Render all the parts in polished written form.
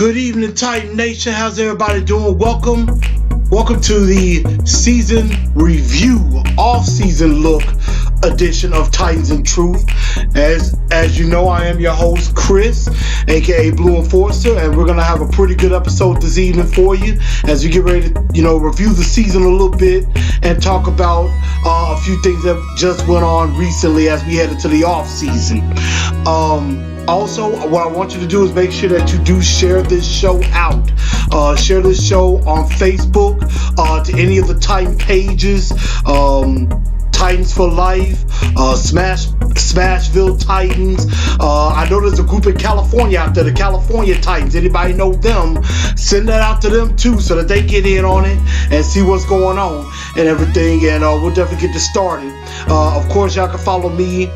Good evening, Titan Nation. How's everybody doing? Welcome to the season review, off-season look edition of Titans in Truth. As you know, I am your host, Chris, aka Blue Enforcer, and we're gonna have a pretty good episode this evening for you as we get ready to, review the season a little bit and talk about a few things that just went on recently as we head into the off-season. Also, what I want you to do is make sure that you do share this show out. Share this show on Facebook, to any of the Titan pages, Titans for Life, Smashville Titans. I know there's a group in California out there, the California Titans. Anybody know them? Send that out to them too so that they get in on it and see what's going on and everything. And we'll definitely get this started. Of course, y'all can follow me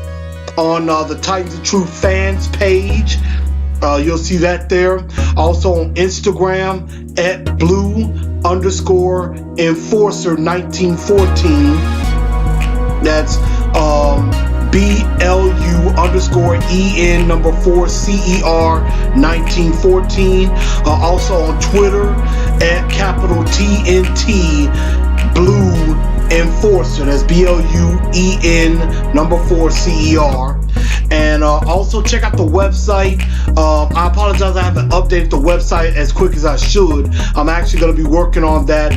on the Titans and Truth fans page. You'll see that there. Also on Instagram at Blue_Enforcer1914. That's BLU_EN4CER1914. Also on Twitter at capital TNT Blue Enforcer. That's BLUEN4CER. And also check out the website. I apologize, I haven't updated the website as quick as I should. I'm actually going to be working on that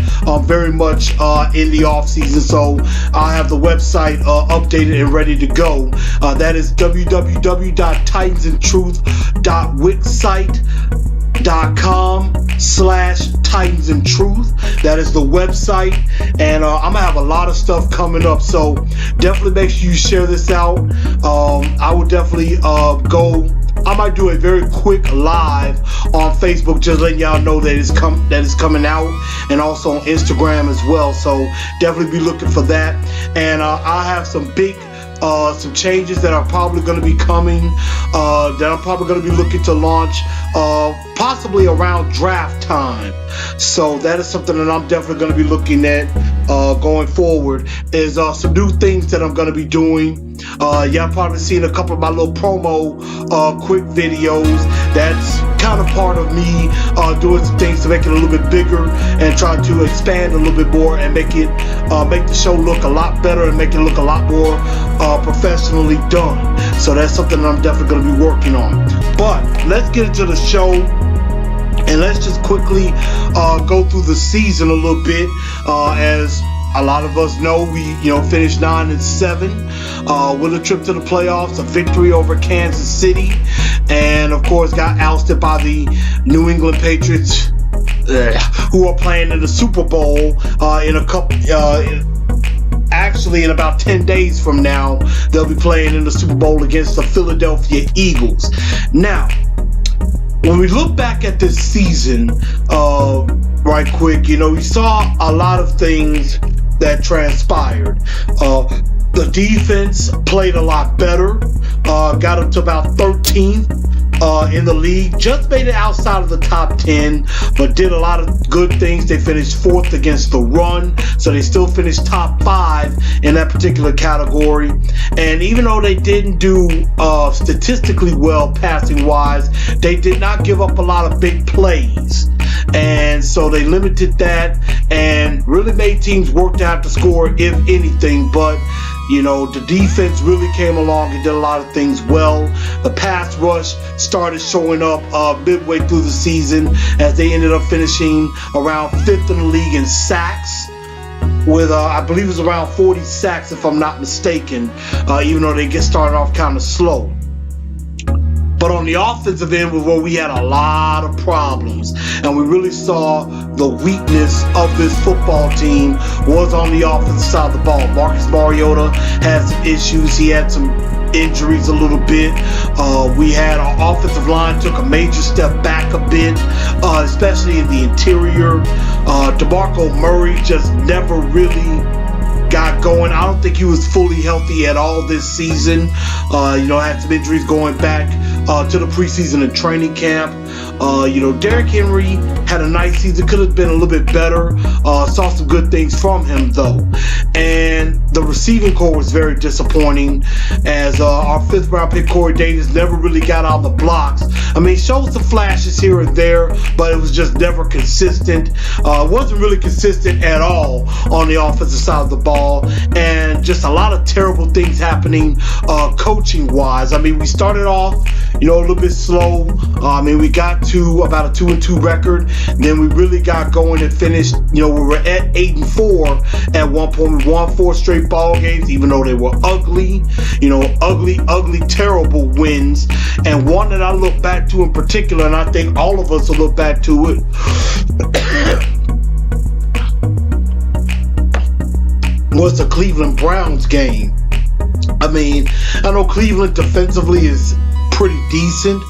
very much in the off season, so I have the website updated and ready to go. That is www.titansandtruth.wixsite.com/Titans and Truth. That is the website, and I'm gonna have a lot of stuff coming up, so definitely make sure you share this out. I will definitely I might do a very quick live on Facebook, just letting y'all know that it's coming out, and also on Instagram as well. So definitely be looking for that. And I have some changes that are probably going to be coming, that I'm probably going to be looking to launch possibly around draft time. So that is something that I'm definitely going to be looking at going forward, is some new things that I'm going to be doing. Y'all probably seen a couple of my little promo quick videos. That's kind of part of me doing some things to make it a little bit bigger and try to expand a little bit more and make the show look a lot better and make it look a lot more professionally done. So that's something that I'm definitely going to be working on. But let's get into the show, and let's just quickly go through the season a little bit. As a lot of us know, we finished 9-7 with a trip to the playoffs, a victory over Kansas City, and of course got ousted by the New England Patriots, who are playing in the Super Bowl actually in about 10 days from now. They'll be playing in the Super Bowl against the Philadelphia Eagles. Now, when we look back at this season, right quick, we saw a lot of things that transpired. The defense played a lot better, got up to about 13th in the league, just made it outside of the top 10, but did a lot of good things. They finished 4th against the run, so they still finished top 5 in that particular category. And even though they didn't do statistically well passing wise, they did not give up a lot of big plays, and so they limited that and really made teams work to have to score, if anything. But the defense really came along and did a lot of things well. The pass rush started showing up midway through the season, as they ended up finishing around 5th in the league in sacks, with I believe it was around 40 sacks if I'm not mistaken, even though they get started off kind of slow. But on the offensive end was where we had a lot of problems, and we really saw the weakness of this football team was on the offensive side of the ball. Marcus Mariota had some issues. He had some injuries a little bit. We had our offensive line took a major step back a bit, especially in the interior. DeMarco Murray just never really got going. I don't think he was fully healthy at all this season. Had some injuries going back to the preseason and training camp. Derrick Henry had a nice season, could have been a little bit better. Saw some good things from him though. And the receiving core was very disappointing, as our 5th round pick Corey Davis never really got out of the blocks. I mean, showed some flashes here and there, but it was just never consistent. It wasn't really consistent at all on the offensive side of the ball, and just a lot of terrible things happening coaching wise. I mean, we started off a little bit slow. We got to about a 2-2 record. Then we really got going and finished. We were at 8-4 at one point. We won 4 straight ball games, even though they were ugly. Ugly, terrible wins. And one that I look back to in particular, and I think all of us will look back to it, was the Cleveland Browns game. I mean, I know Cleveland defensively is pretty decent,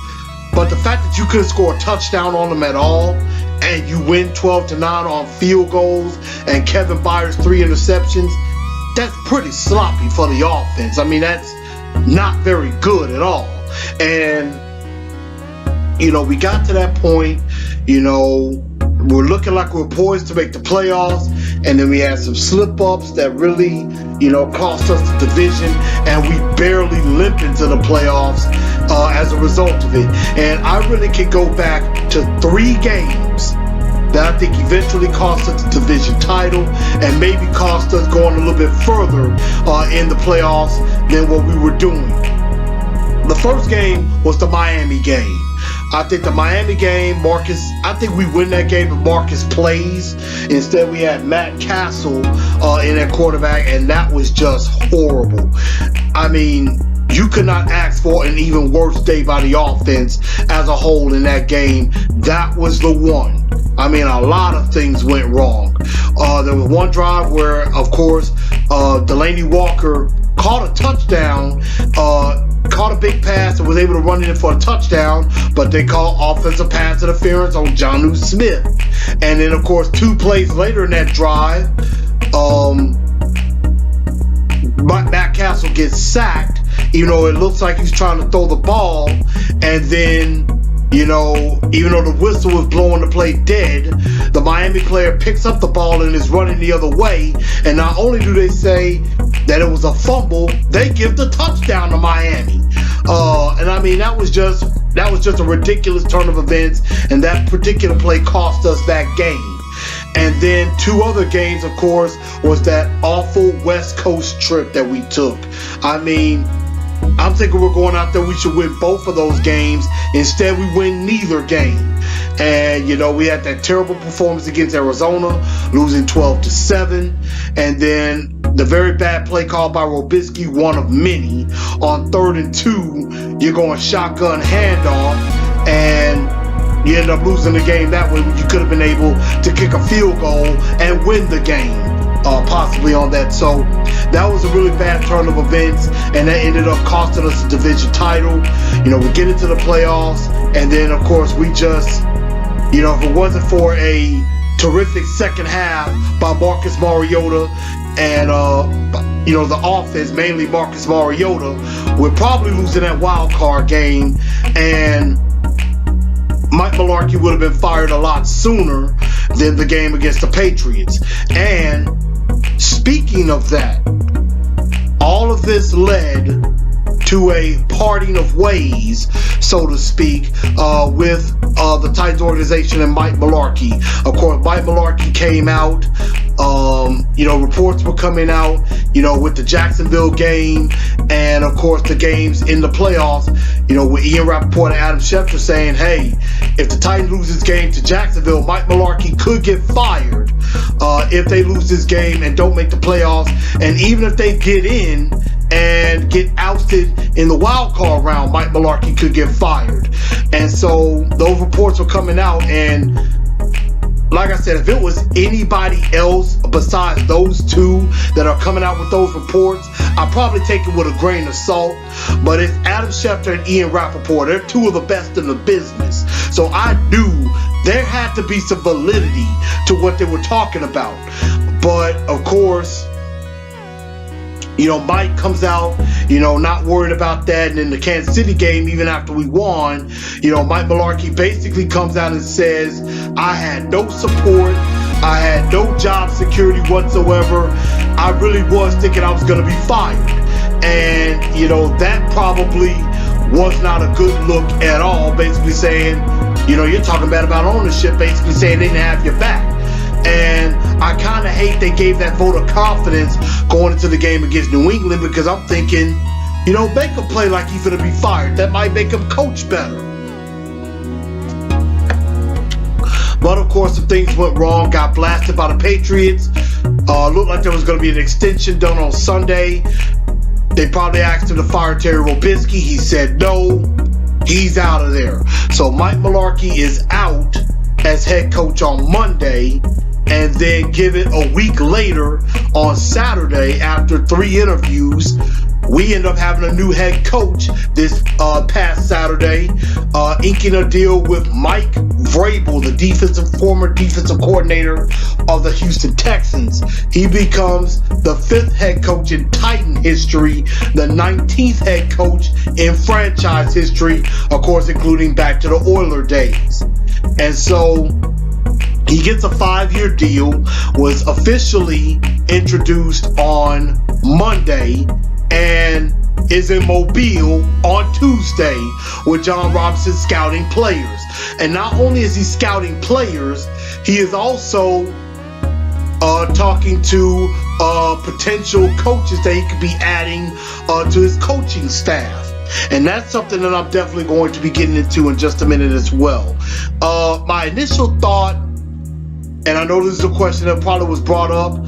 but the fact that you couldn't score a touchdown on them at all, and you win 12-9 on field goals, and Kevin Byers 3 interceptions, that's pretty sloppy for the offense. I mean, that's not very good at all. And we got to that point, we're looking like we're poised to make the playoffs, and then we had some slip-ups that really, cost us the division, and we barely limped into the playoffs as a result of it. And I really can go back to 3 games that I think eventually cost us the division title, and maybe cost us going a little bit further in the playoffs than what we were doing. The first game was the Miami game. I think the Miami game, I think we win that game if Marcus plays. Instead, we had Matt Castle in that quarterback, and that was just horrible. I mean, you could not ask for an even worse day by the offense as a whole in that game. That was the one. I mean, a lot of things went wrong. There was one drive where, of course, Delaney Walker caught a touchdown, caught a big pass and was able to run it in for a touchdown, but they called offensive pass interference on Jonnu Smith. And then, of course, 2 plays later in that drive, Matt Castle gets sacked. It looks like he's trying to throw the ball, and then, even though the whistle was blowing the play dead, the Miami player picks up the ball and is running the other way. And not only do they say that it was a fumble, they give the touchdown to Miami. And I mean, that was just a ridiculous turn of events, and that particular play cost us that game. And then 2 other games, of course, was that awful West Coast trip that we took. I mean, I'm thinking we're going out there, we should win both of those games. Instead, we win neither game. And, we had that terrible performance against Arizona, losing 12-7. And then the very bad play called by Robisky, one of many. On 3rd and 2, you're going shotgun handoff, and you end up losing the game that way when you could have been able to kick a field goal and win the game, possibly on that. So that was a really bad turn of events, and that ended up costing us the division title. We get into the playoffs, and then, of course, we just, if it wasn't for a terrific second half by Marcus Mariota and, the offense, mainly Marcus Mariota, we're probably losing that wild card game, and Mike Mularkey would have been fired a lot sooner than the game against the Patriots. And speaking of that, all of this led to a parting of ways, so to speak, with the Titans organization and Mike Mularkey. Of course, Mike Mularkey came out. Reports were coming out, with the Jacksonville game, and of course the games in the playoffs, with Ian Rappaport and Adam Schefter saying, hey, if the Titans lose this game to Jacksonville, Mike Mularkey could get fired if they lose this game and don't make the playoffs. And even if they get in and get ousted in the wild card round, Mike Mularkey could get fired. And so those reports were coming out, and like I said, if it was anybody else besides those 2 that are coming out with those reports, I'd probably take it with a grain of salt. But it's Adam Schefter and Ian Rappaport. They're 2 of the best in the business. So I knew there had to be some validity to what they were talking about. But, of course, Mike comes out, not worried about that. And in the Kansas City game, even after we won, Mike Mularkey basically comes out and says, I had no support. I had no job security whatsoever. I really was thinking I was going to be fired. And, that probably was not a good look at all. Basically saying, you're talking bad about ownership, basically saying they didn't have your back. And I kind of hate they gave that vote of confidence going into the game against New England, because I'm thinking, make him play like he's going to be fired. That might make him coach better. But of course, some things went wrong. Got blasted by the Patriots. Looked like there was going to be an extension done on Sunday. They probably asked him to fire Terry Robisky. He said no. He's out of there. So Mike Mularkey is out as head coach on Monday. And then give it a week later on Saturday, after 3 interviews, we end up having a new head coach this past Saturday, inking a deal with Mike Vrabel, the former defensive coordinator of the Houston Texans. He becomes the 5th head coach in Titan history, the 19th head coach in franchise history, of course, including back to the Oiler days. And so he gets a 5-year deal, was officially introduced on Monday, and is in Mobile on Tuesday with John Robinson scouting players. And not only is he scouting players, he is also talking to potential coaches that he could be adding to his coaching staff. And that's something that I'm definitely going to be getting into in just a minute as well. My initial thought, and I know this is a question that probably was brought up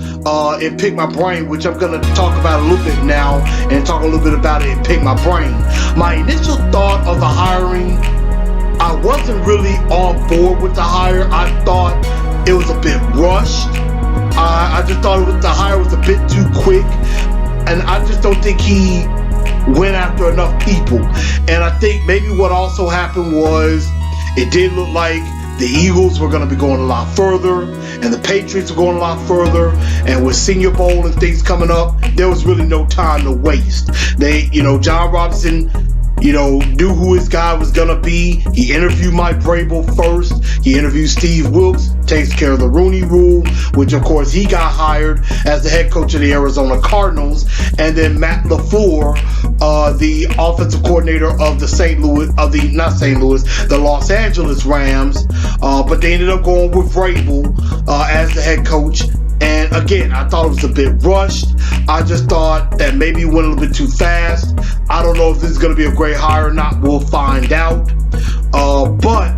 in Pick My Brain, which I'm going to talk about a little bit now and talk a little bit about it in Pick My Brain. My initial thought of the hiring, I wasn't really on board with the hire. I thought it was a bit rushed. I just thought the hire was a bit too quick. And I just don't think he went after enough people. And I think maybe what also happened was it did look like the Eagles were going to be going a lot further, and the Patriots were going a lot further, and with Senior Bowl and things coming up, there was really no time to waste. John Robinson, knew who his guy was going to be. He interviewed Mike Vrabel first. He interviewed Steve Wilkes, takes care of the Rooney Rule, which of course he got hired as the head coach of the Arizona Cardinals. And then Matt LaFleur, the offensive coordinator of the Los Angeles Rams. But they ended up going with Vrabel as the head coach. And again, I thought it was a bit rushed. I just thought that maybe it went a little bit too fast. I don't know if this is going to be a great hire or not. We'll find out. But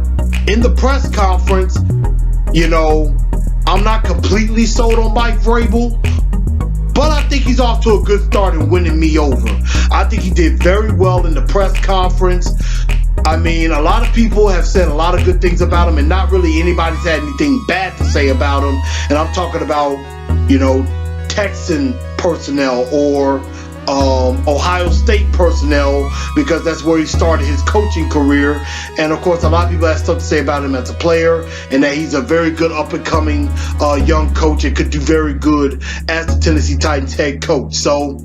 in the press conference, I'm not completely sold on Mike Vrabel, but I think he's off to a good start in winning me over. I think he did very well in the press conference. I mean, a lot of people have said a lot of good things about him, and not really anybody's had anything bad to say about him. And I'm talking about, Texan personnel or Ohio State personnel, because that's where he started his coaching career. And of course, a lot of people have stuff to say about him as a player, and that he's a very good up-and-coming young coach and could do very good as the Tennessee Titans head coach. So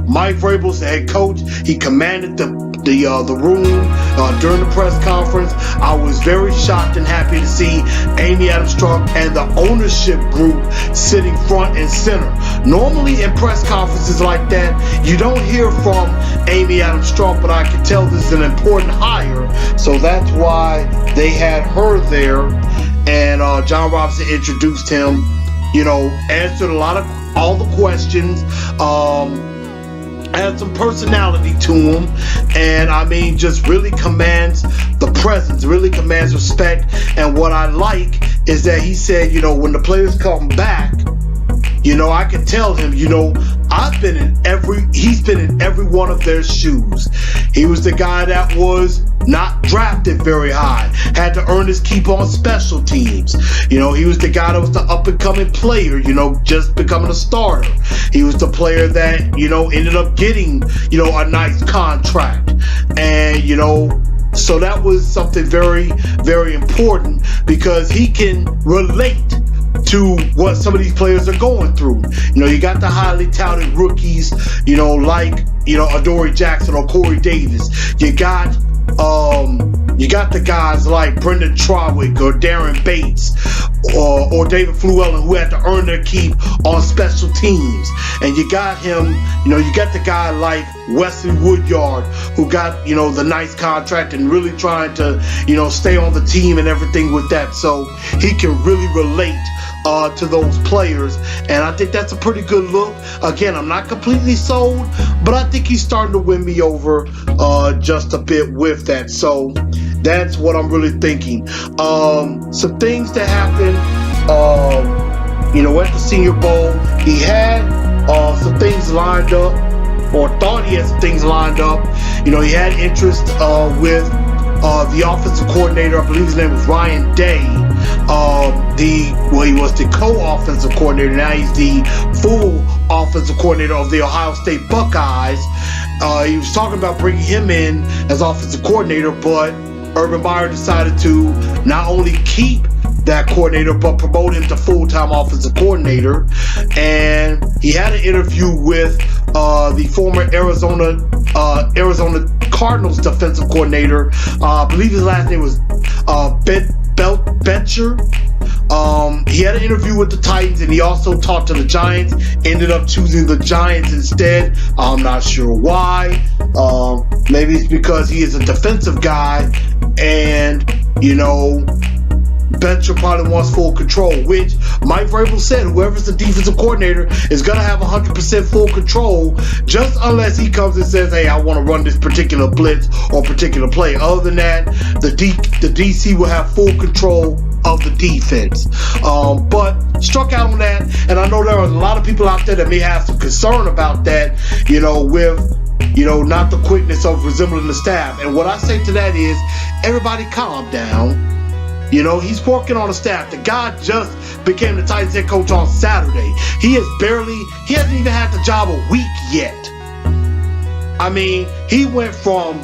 Mike Vrabel's the head coach. He commanded the room during the press conference. I was very shocked and happy to see Amy Adams-Strunk and the ownership group sitting front and center. Normally in press conferences like that, you don't hear from Amy Adams-Strunk, but I can tell this is an important hire, so that's why they had her there. And John Robinson introduced him, answered all the questions, had some personality to him, and I mean, just really commands the presence, really commands respect. And what I like is that he said, when the players come back, I can tell him, he's been in every one of their shoes. He was the guy that was not drafted very high, had to earn his keep on special teams. He was the guy that was the up and coming player, just becoming a starter. He was the player that, ended up getting, a nice contract. And, so that was something very, very important, because he can relate to what some of these players are going through. You know, you got the highly touted rookies, you know, like, you know, Adoree Jackson or Corey Davis. You got the guys like Brendan Trawick or Darren Bates or David Fluellen, who had to earn their keep on special teams. And you got him, you know, you got the guy like Wesley Woodyard, who got, you know, the nice contract and really trying to, you know, stay on the team and everything with that. So he can really relate to those players, and I think that's a pretty good look. Again, I'm not completely sold, but I think he's starting to win me over just a bit with that. So that's what I'm really thinking. Some things that happened, you know, at the Senior Bowl, he had some things lined up, or thought he had some things lined up. You know, he had interest with the offensive coordinator. I believe his name was Ryan Day. He was the co-offensive coordinator. Now he's the full offensive coordinator of the Ohio State Buckeyes. He was talking about bringing him in as offensive coordinator, but Urban Meyer decided to not only keep that coordinator, but promote him to full-time offensive coordinator. And he had an interview with the former Arizona Cardinals defensive coordinator. I believe his last name was Belcher. He had an interview with the Titans, and he also talked to the Giants. Ended up choosing the Giants instead. I'm not sure why. Maybe it's because he is a defensive guy, and, you know, Belcher probably wants full control, which Mike Vrabel said whoever's the defensive coordinator is going to have 100% full control, just unless he comes and says, hey, I want to run this particular blitz or particular play. Other than that, the DC will have full control of the defense. But struck out on that, and I know there are a lot of people out there that may have some concern about that, you know, with, you know, not the quickness of resembling the staff. And what I say to that is, everybody calm down. You know, he's working on a staff. The guy just became the Titans head coach on Saturday. He hasn't even had the job a week yet. I mean, he went from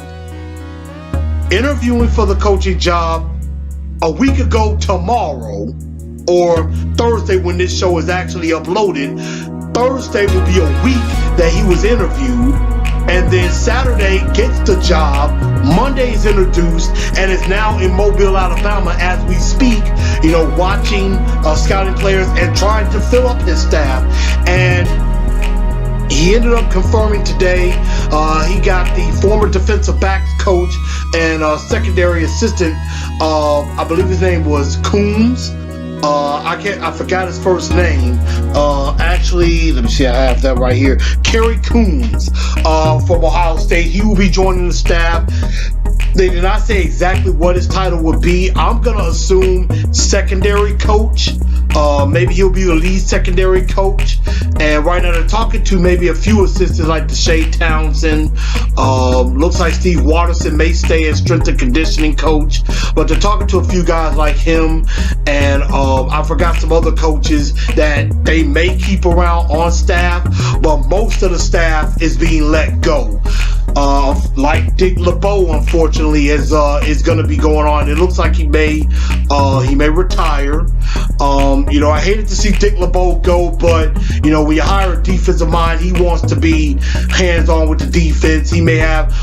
interviewing for the coaching job a week ago tomorrow, or Thursday when this show is actually uploaded. Thursday will be a week that he was interviewed. And then Saturday gets the job, Monday is introduced, and is now in Mobile, Alabama as we speak, you know, watching, scouting players and trying to fill up his staff. And he ended up confirming today, he got the former defensive backs coach and secondary assistant, I believe his name was Coombs. I forgot his first name. Actually, let me see, I have that right here. Kerry Coombs from Ohio State. He will be joining the staff. They did not say exactly what his title would be. I'm going to assume secondary coach. Maybe he'll be the lead secondary coach. And right now they're talking to maybe a few assistants like Deshae Townsend. Looks like Steve Watterson may stay as strength and conditioning coach. But they're talking to a few guys like him. And I forgot some other coaches that they may keep around on staff. But most of the staff is being let go. Like Dick LeBeau, unfortunately, is going to be going on. It looks like he may retire. You know, I hated to see Dick LeBeau go, but, you know, when you hire a defensive mind, he wants to be hands-on with the defense. He may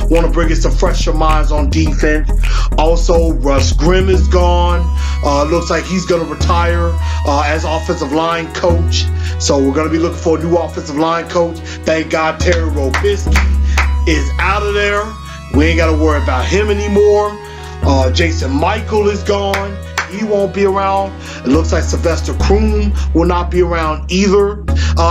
want to bring in some fresher minds on defense. Also, Russ Grimm is gone. Looks like he's going to retire as offensive line coach. So we're going to be looking for a new offensive line coach. Thank God Terry Robisky is out of there. We ain't got to worry about him anymore. Jason Michael is gone. He won't be around. It looks like Sylvester Croom will not be around either.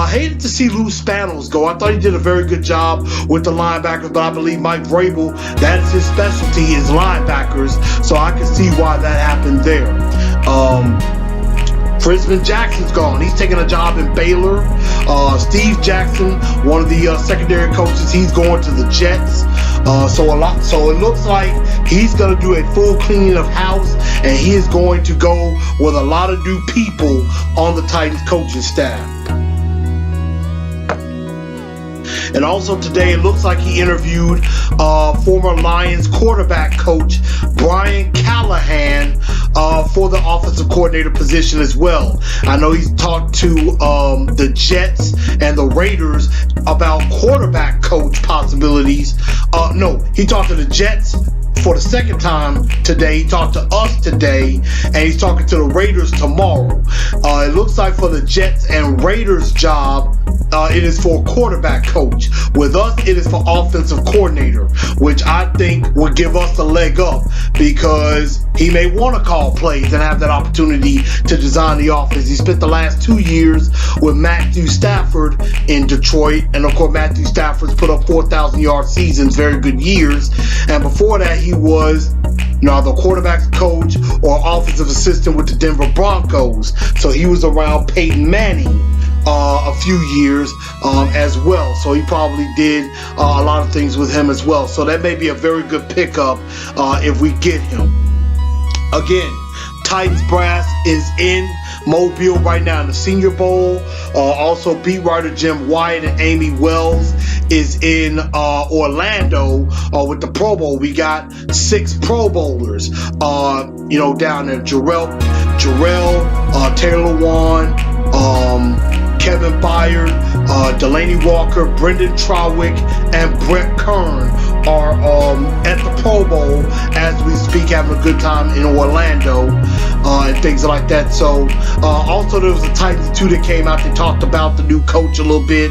Hated to see Lou Spanos go. I thought he did a very good job with the linebackers, but I believe Mike Vrabel, that is his specialty, is linebackers. So I can see why that happened there. Frisman Jackson's gone. He's taking a job in Baylor. Steve Jackson, one of the secondary coaches, he's going to the Jets. So it looks like he's going to do a full cleaning of house, and he is going to go with a lot of new people on the Titans coaching staff. And also today, it looks like he interviewed former Lions quarterback coach Brian Callahan for the offensive coordinator position as well. I know he's talked to the Jets and the Raiders about quarterback coach possibilities. No, he talked to the Jets for the second time today. He talked to us today, and he's talking to the Raiders tomorrow. It looks like for the Jets and Raiders job, it is for quarterback coach. With us, it is for offensive coordinator, which I think will give us a leg up because he may want to call plays and have that opportunity to design the offense. He spent the last 2 years with Matthew Stafford in Detroit, and of course Matthew Stafford's put up 4,000-yard seasons, very good years. And before that, he was the quarterback's coach or offensive assistant with the Denver Broncos. So he was around Peyton Manning a few years as well. So he probably did a lot of things with him as well. So that may be a very good pickup if we get him. Again, Titans brass is in Mobile right now in the Senior Bowl. Also, beat writer Jim Wyatt and Amy Wells is in Orlando with the Pro Bowl. We got 6 Pro Bowlers, down there. Jarrell, Taylor Lewan, Kevin Byard, Delaney Walker, Brendan Trawick, and Brett Kern are at the Pro Bowl as we speak, having a good time in Orlando and things like that. So also there was the Titans too that came out. They talked about the new coach a little bit,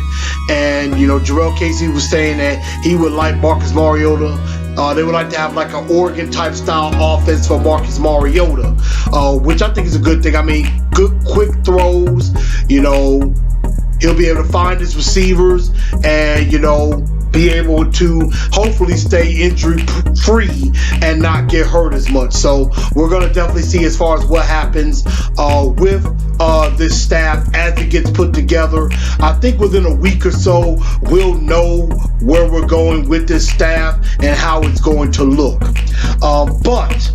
and Jarrell Casey was saying that he would like Marcus Mariota. They would like to have like an Oregon type style offense for Marcus Mariota, which I think is a good thing. I mean, good quick throws, he'll be able to find his receivers and, be able to hopefully stay injury free and not get hurt as much. So we're going to definitely see as far as what happens with this staff as it gets put together. I think within a week or so, we'll know where we're going with this staff and how it's going to look. But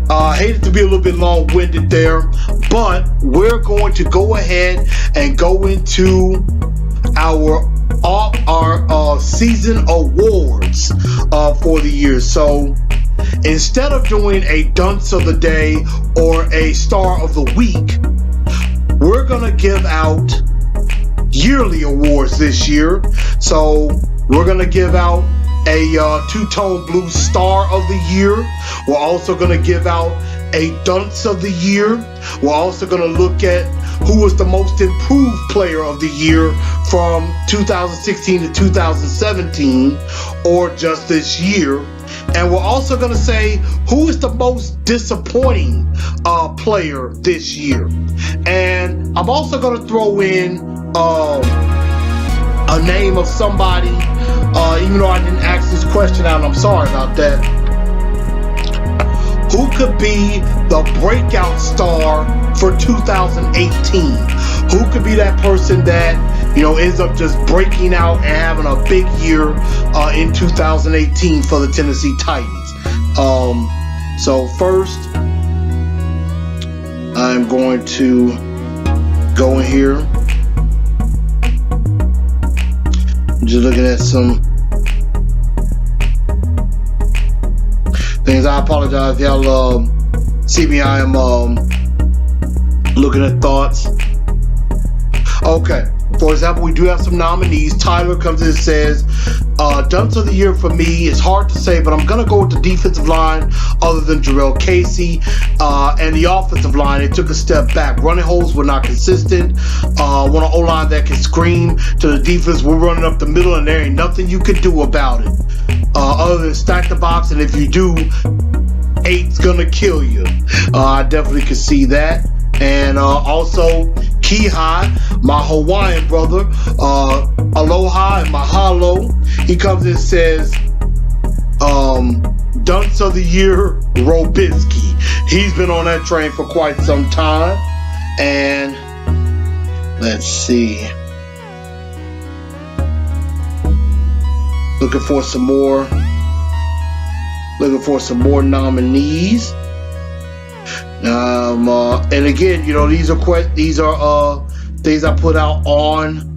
I hated to be a little bit long-winded there, but we're going to go ahead and go into our season awards for the year. So instead of doing a dunce of the day or a star of the week, we're gonna give out yearly awards this year. So we're gonna give out a two-tone blue star of the year. We're also gonna give out a dunce of the year. We're also gonna look at who was the most improved player of the year from 2016 to 2017, or just this year. And we're also going to say who is the most disappointing player this year. And I'm also going to throw in a name of somebody, even though I didn't ask this question out, I'm sorry about that. Who could be the breakout star for 2018? Who could be that person that, ends up just breaking out and having a big year in 2018 for the Tennessee Titans? So first, I'm going to go in here. I'm just looking at some things. I apologize if y'all see me. I am looking at thoughts. Okay. For example, we do have some nominees. Tyler comes in and says, dunce of the year for me is hard to say, but I'm going to go with the defensive line other than Jarrell Casey. And the offensive line, it took a step back. Running holes were not consistent. Want an O-line that can scream to the defense. We're running up the middle, and there ain't nothing you can do about it. Other than stack the box, and if you do, 8's going to kill you. I definitely could see that. And also, Kihi, my Hawaiian brother, aloha and mahalo. He comes and says, dunce of the year, Robisky. He's been on that train for quite some time. And let's see. Looking for some more nominees. And again, these are things I put out on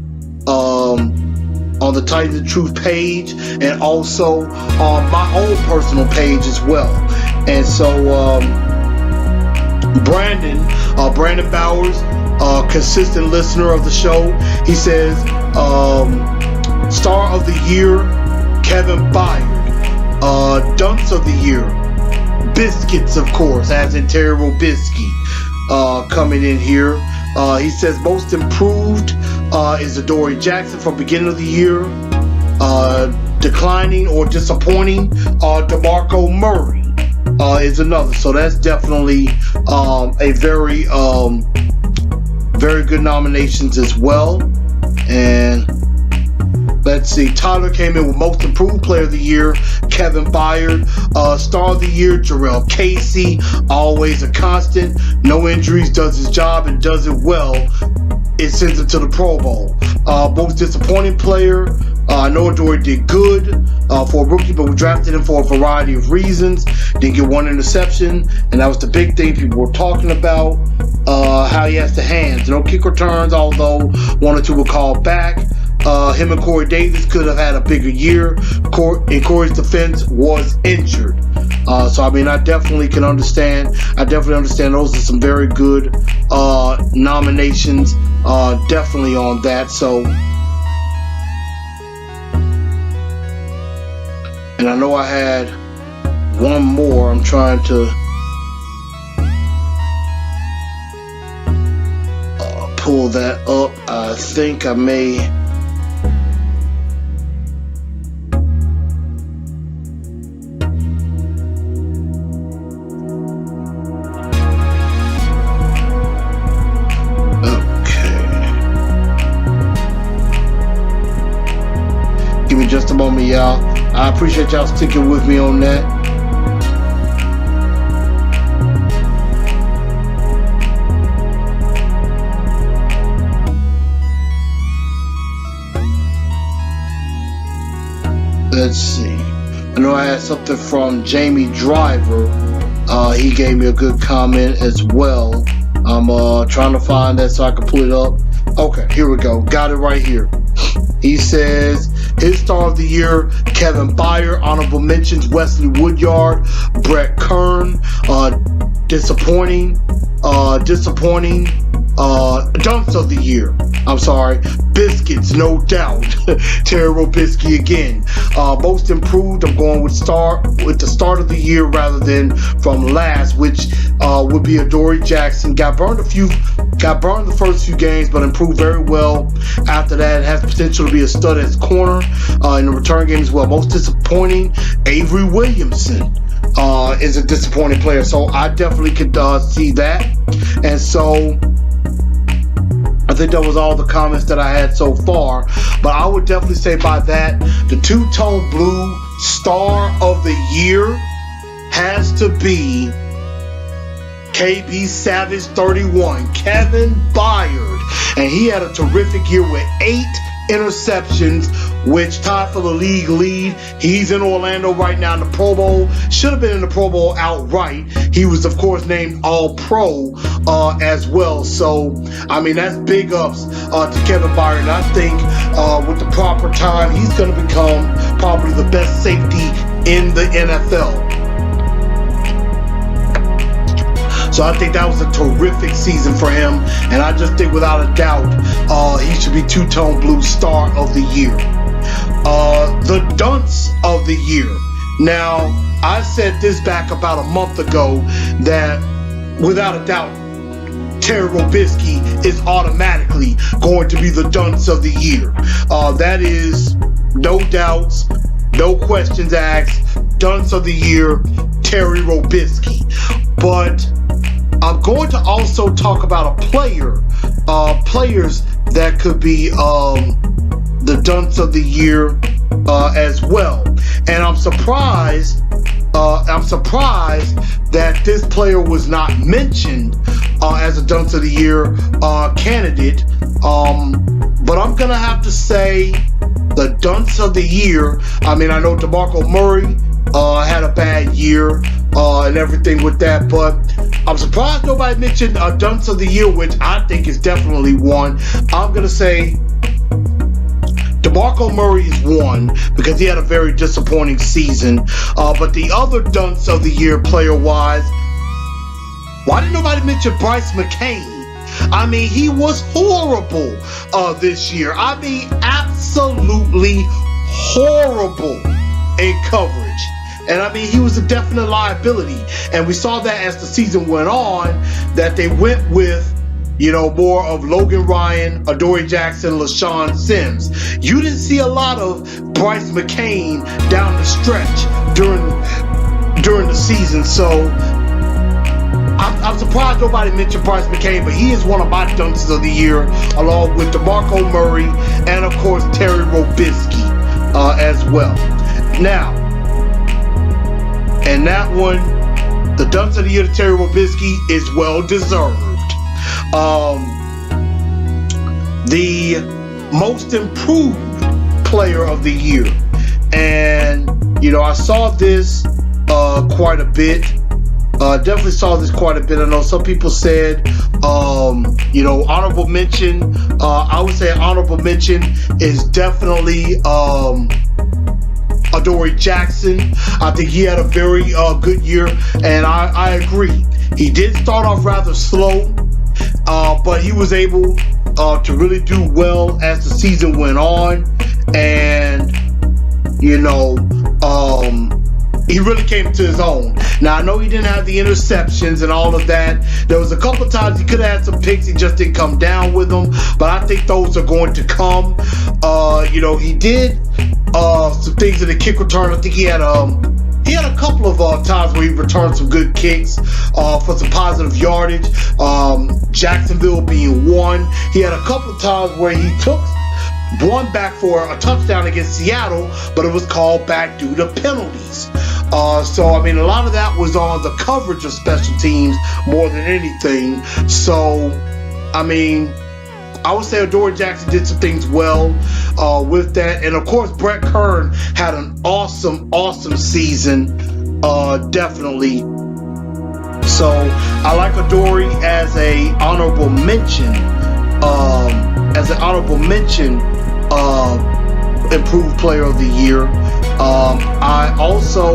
on the Titans of Truth page, and also on my own personal page as well. And so Brandon Bowers, consistent listener of the show, he says star of the year, Kevin Byard. Dunce of the year, Biscuits, of course, as in Terry Robisky, coming in here. He says most improved is Adoree Jackson from beginning of the year. Declining or disappointing, DeMarco Murray is another. So that's definitely a very good nominations as well. And let's see, Tyler came in with most improved player of the year, Kevin Byard. Star of the year, Jarrell Casey, always a constant, no injuries, does his job and does it well. It sends him to the Pro Bowl. Most disappointing player, I know Adoree did good for a rookie, but we drafted him for a variety of reasons. Didn't get one interception, and that was the big thing people were talking about. How he has the hands. No kick returns, although one or two were called back. Him and Corey Davis could have had a bigger year. Corey's defense was injured. So, I mean, I definitely can understand. I definitely understand those are some very good nominations. Definitely on that. So, and I know I had one more. I'm trying to pull that up. I think I may. Give me just a moment, y'all. I appreciate y'all sticking with me on that. Let's see. I know I had something from Jamie Driver. He gave me a good comment as well. I'm trying to find that so I can pull it up. Okay, here we go. Got it right here. He says his star of the year, Kevin Byard. Honorable mentions, Wesley Woodyard, Brett Kern. Disappointing. Dunce of the year, I'm sorry, Biscuits, no doubt. Terry Robisky again. Most improved, I'm going with the start of the year rather than from last, which would be Adoree Jackson. Got burned the first few games, but improved very well after that. Has potential to be a stud as corner in the return game as well. Most disappointing, Avery Williamson. Is a disappointing player, so I definitely could see that. And so I think that was all the comments that I had so far, but I would definitely say by that the two-tone blue star of the year has to be KB Savage 31, Kevin Byard, and he had a terrific year with 8 interceptions, which tied for the league lead. He's in Orlando right now in the Pro Bowl. Should have been in the Pro Bowl outright. He was, of course, named All-Pro as well. So, I mean, that's big ups to Kevin Byard. And I think with the proper time, he's going to become probably the best safety in the NFL. So I think that was a terrific season for him, and I just think without a doubt he should be two-tone blue star of the year. The dunce of the year. Now, I said this back about a month ago that without a doubt Terry Robisky is automatically going to be the dunce of the year. That is no doubts, no questions asked. Dunce of the year, Terry Robisky. But I'm going to also talk about a players that could be the dunce of the year as well. And I'm surprised that this player was not mentioned as a dunce of the year candidate. But I'm gonna have to say the dunce of the year. I mean, I know DeMarco Murray had a bad year and everything with that, but I'm surprised nobody mentioned a dunce of the year, which I think is definitely one. I'm gonna say DeMarco Murray is one because he had a very disappointing season. But the other dunce of the year player-wise, why didn't nobody mention Bryce McCain? I mean, he was horrible this year. I mean, absolutely horrible in coverage. And I mean, he was a definite liability. And we saw that as the season went on, that they went with, you know, more of Logan Ryan, Adoree Jackson, LaShawn Sims. You didn't see a lot of Bryce McCain down the stretch during the season. So I'm surprised nobody mentioned Bryce McCain, but he is one of my dunces of the year, along with DeMarco Murray and, of course, Terry Robisky as well. Now, and that one, the dunce of the year to Terry Robisky is well deserved. The most improved player of the year, and you know, I saw this quite a bit. Definitely saw this quite a bit. I know some people said, you know, honorable mention. I would say honorable mention is definitely Adoree Jackson. I think he had a very good year, and I agree. He did start off rather slow, but he was able to really do well as the season went on, and you know, he really came to his own. Now, I know he didn't have the interceptions and all of that. There was a couple of times he could have had some picks. He just didn't come down with them. But I think those are going to come. You know, he did some things in the kick return. I think he had a couple of times where he returned some good kicks for some positive yardage. Jacksonville being one. He had a couple of times where he took one back for a touchdown against Seattle, but it was called back due to penalties. So, I mean, a lot of that was on the coverage of special teams more than anything. So, I mean, I would say Adoree Jackson did some things well with that. And, of course, Brett Kern had an awesome season, definitely. So, I like Adoree as a honorable mention. Improved player of the year. I also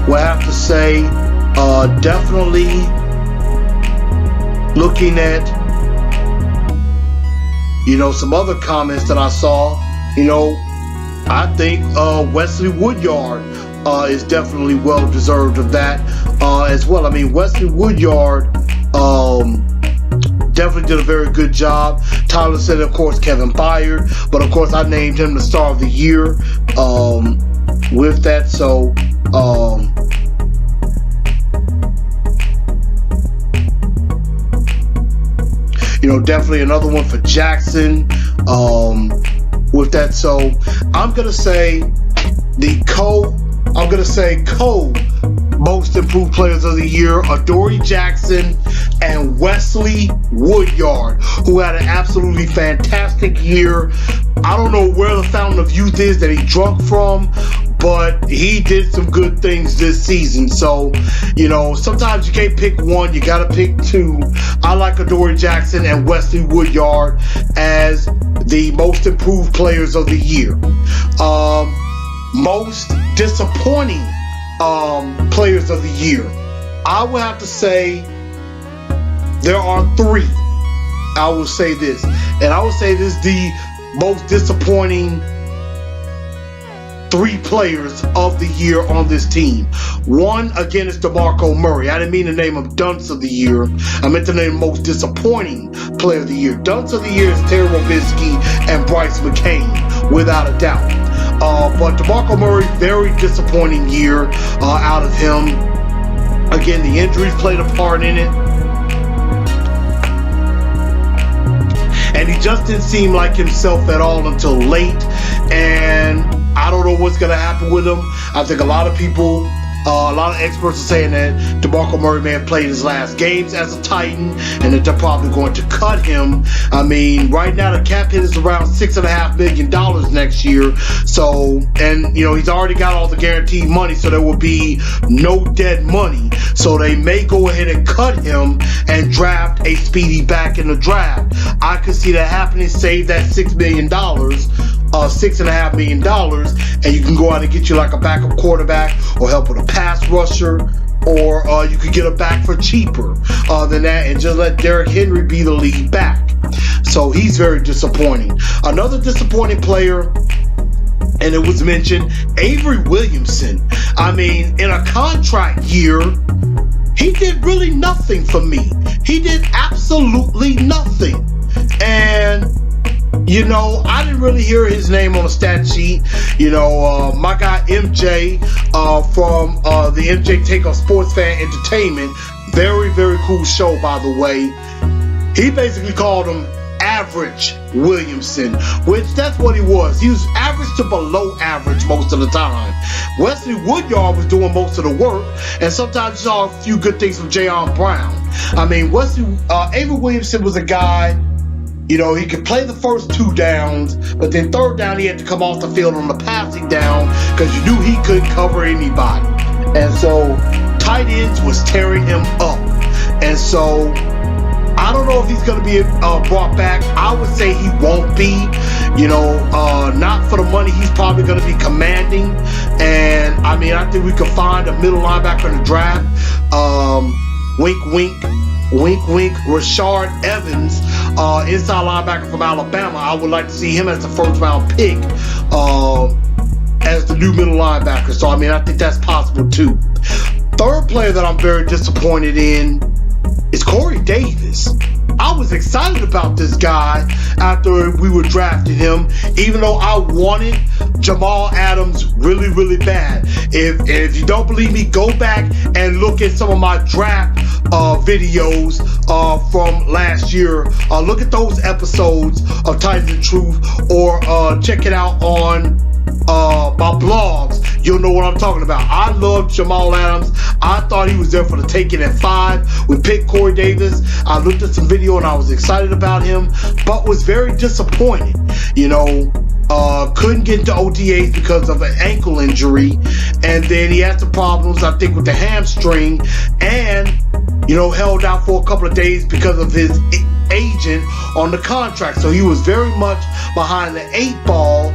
will have to say, definitely looking at, you know, some other comments that I saw, you know, I think Wesley Woodyard is definitely well deserved of that as well. I mean, Wesley Woodyard definitely did a very good job. Tyler said, of course, Kevin Byard, but of course I named him the star of the year with that. So you know, definitely another one for Jackson with that. So I'm gonna say most improved players of the year, Adoree Jackson and Wesley Woodyard, who had an absolutely fantastic year. I don't know where the fountain of youth is that he drunk from, but he did some good things this season. So, you know, sometimes you can't pick one, you gotta pick two. I like Adoree Jackson and Wesley Woodyard as the most improved players of the year. Most disappointing players of the year, I would have to say there are three. I will say this, and I would say this is the most disappointing three players of the year on this team. One, again, is DeMarco Murray. I didn't mean to name him Dunce of the Year. I meant to name him most disappointing player of the year. Dunce of the year is Terry Robisky and Bryce McCain, without a doubt. But DeMarco Murray, very disappointing year out of him. Again, the injuries played a part in it. And he just didn't seem like himself at all until late. And I don't know what's going to happen with him. I think a lot of people, a lot of experts are saying that DeMarco Murray may have played his last games as a Titan and that they're probably going to cut him. I mean, right now the cap hit is around $6.5 million next year. So, and you know, he's already got all the guaranteed money, so there will be no dead money. So they may go ahead and cut him and draft a speedy back in the draft. I could see that happening, save that $6 million $6.5 million, and you can go out and get you like a backup quarterback or help with a pass rusher, or you could get a back for cheaper than that and just let Derrick Henry be the lead back. So he's very disappointing. Another disappointing player, and it was mentioned, Avery Williamson. I mean, in a contract year, he did really nothing for me. He did absolutely nothing. And you know, I didn't really hear his name on the stat sheet. You know, my guy MJ from the MJ Take on Sports Fan Entertainment, very, very cool show, by the way. He basically called him Average Williamson, which that's what he was. He was average to below average most of the time. Wesley Woodyard was doing most of the work, and sometimes you saw a few good things from Jayon Brown. I mean, Avery Williamson was a guy, you know, he could play the first 2 downs, but then third down he had to come off the field on the passing down because you knew he couldn't cover anybody. And so tight ends was tearing him up. And so I don't know if he's going to be brought back. I would say he won't be. You know, not for the money he's probably going to be commanding. And I mean, I think we could find a middle linebacker in the draft. Wink, wink. Wink, wink, Rashard Evans, inside linebacker from Alabama. I would like to see him as a first-round pick as the new middle linebacker. So, I mean, I think that's possible, too. Third player that I'm very disappointed in is Corey Davis. I was excited about this guy after we were drafting him, even though I wanted Jamal Adams really, really bad. If you don't believe me, go back and look at some of my draft videos from last year. Look at those episodes of Titans and Truth, or check it out on my blogs. You'll know what I'm talking about. I love Jamal Adams. I thought he was there for the taking at 5. We picked Corey Davis. I looked at some video and I was excited about him, but was very disappointed. You know, couldn't get into OTAs because of an ankle injury, and then he had some problems, I think, with the hamstring, and you know, held out for a couple of days because of his agent on the contract. So he was very much behind the 8 ball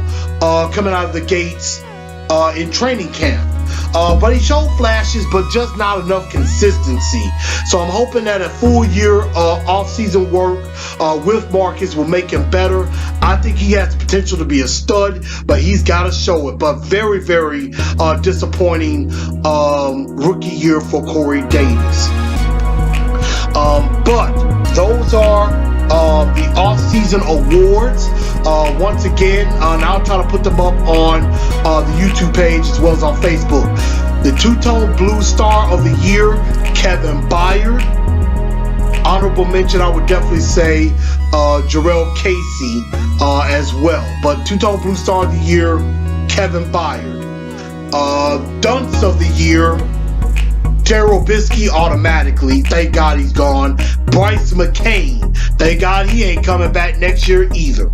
coming out of the gates in training camp. But he showed flashes, but just not enough consistency. So I'm hoping that a full year off-season work with Marcus will make him better. I think he has the potential to be a stud, but he's got to show it. But very, very disappointing rookie year for Corey Davis. But those are the off-season awards. Once again, and I'll try to put them up on the YouTube page as well as on Facebook. The Two-Tone Blue Star of the Year, Kevin Byard. Honorable mention, I would definitely say Jarrell Casey as well. But Two-Tone Blue Star of the Year, Kevin Byard. Dunce of the Year, Terry Robisky automatically. Thank God he's gone. Bryce McCain. Thank God he ain't coming back next year either.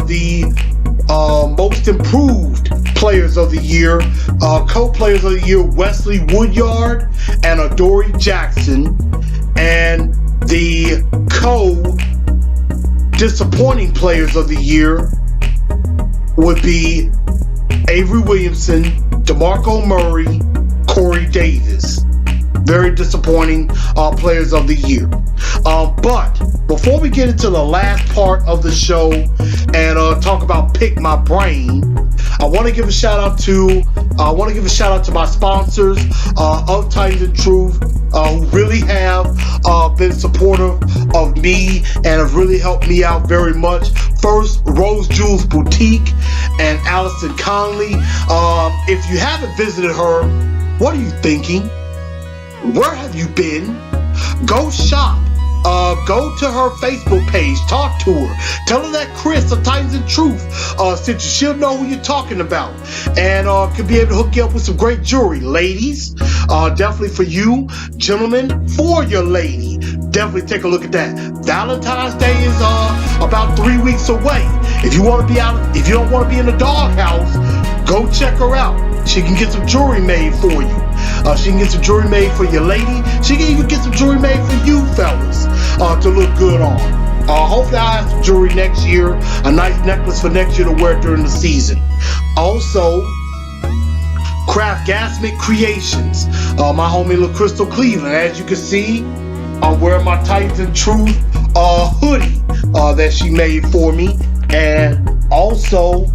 The most improved players of the year, co-players of the year, Wesley Woodyard and Adoree Jackson. And the disappointing players of the year would be Avery Williamson, DeMarco Murray, Corey Davis. Very disappointing players of the year. But before we get into the last part of the show and talk about Pick My Brain, I want to give a shout out to my sponsors of Titans and Truth, who really have been supportive of me and have really helped me out very much. First, Rose Jewels Boutique and Allison Conley. If you haven't visited her, what are you thinking? Where have you been? Go shop. Go to her Facebook page. Talk to her. Tell her that Chris of Titans and Truth sent you. She'll know who you're talking about, and could be able to hook you up with some great jewelry. Ladies, definitely for you. Gentlemen, for your lady, definitely take a look at that. Valentine's Day is about 3 weeks away. If you want to be out, if you don't want to be in the doghouse, go check her out. She can get some jewelry made for you. She can get some jewelry made for your lady. She can even get some jewelry made for you fellas to look good on. Hopefully I'll have some jewelry next year, a nice necklace for next year to wear during the season. Also, Craft Gasmic Creations, my homie LaCrystal Cleveland. As you can see, I'm wearing my Titans and Truth hoodie that she made for me. And also,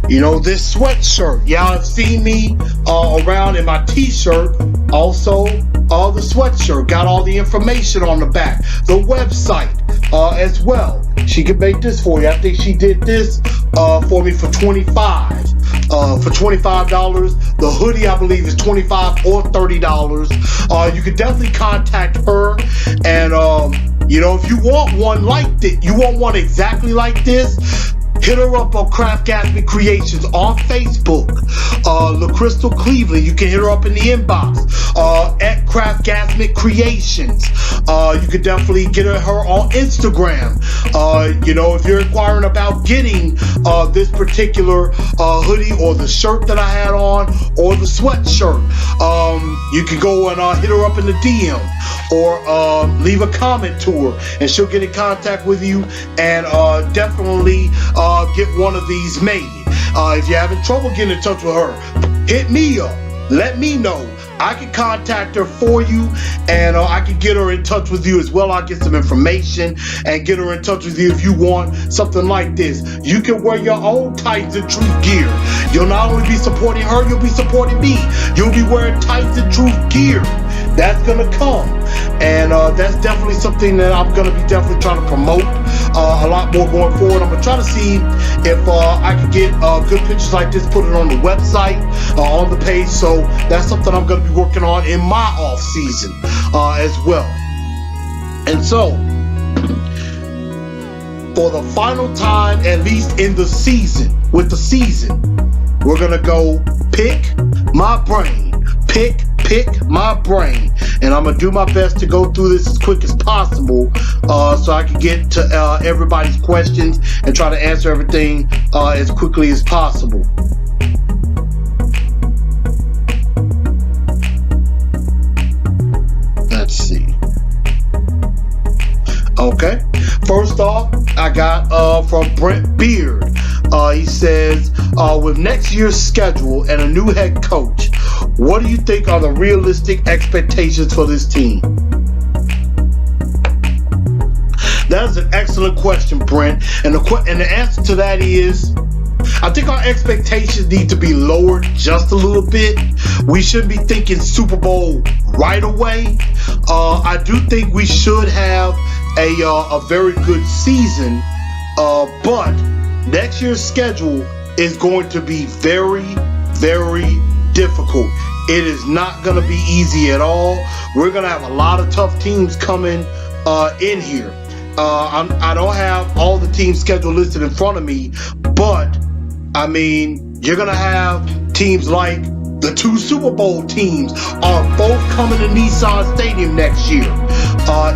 you know, this sweatshirt. Y'all have seen me around in my t-shirt. Also, the sweatshirt. Got all the information on the back. The website as well. She could make this for you. I think she did this for me for $25. For $25. The hoodie, I believe, is $25 or $30. You could definitely contact her. And, you know, if you want one like this, you want one exactly like this, hit her up on Craft Gasmic Creations on Facebook. LaCrystal Cleveland, you can hit her up in the inbox at Craft Gasmic Creations. You could definitely get her on Instagram. You know, if you're inquiring about getting this particular hoodie or the shirt that I had on or the sweatshirt, you can go and hit her up in the DM or leave a comment to her, and she'll get in contact with you and definitely get one of these made. If you're having trouble getting in touch with her, hit me up. Let me know. I can contact her for you, and I can get her in touch with you as well. I'll get some information and get her in touch with you if you want something like this. You can wear your own Titans and Truth gear. You'll not only be supporting her, you'll be supporting me. You'll be wearing Titans and Truth gear. That's gonna come, and that's definitely something that I'm gonna be definitely trying to promote a lot more going forward. I'm gonna try to see if I can get good pictures like this, put it on the website, on the page. So that's something I'm gonna be working on in my off season as well. And so, for the final time, at least in the season, with the season, we're gonna go pick my brain. Pick my brain, and I'm gonna do my best to go through this as quick as possible, so I can get to everybody's questions and try to answer everything as quickly as possible. Let's see. Okay, first off, I got from Brent Beard. He says, with next year's schedule and a new head coach, what do you think are the realistic expectations for this team? That is an excellent question, Brent. And the answer to that is, I think our expectations need to be lowered just a little bit. We shouldn't be thinking Super Bowl right away. I do think we should have a very good season, but next year's schedule is going to be very, very difficult. It is not going to be easy at all. We're going to have a lot of tough teams coming in here. I don't have all the teams scheduled listed in front of me, but I mean, you're going to have teams like the two Super Bowl teams are both coming to Nissan Stadium next year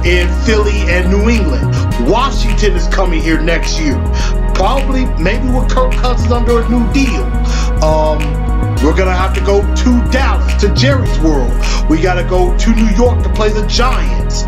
in Philly and New England. Washington is coming here next year. Probably, maybe with Kirk Cousins under a new deal. We're going to have to go to Dallas, to Jerry's World. We got to go to New York to play the Giants.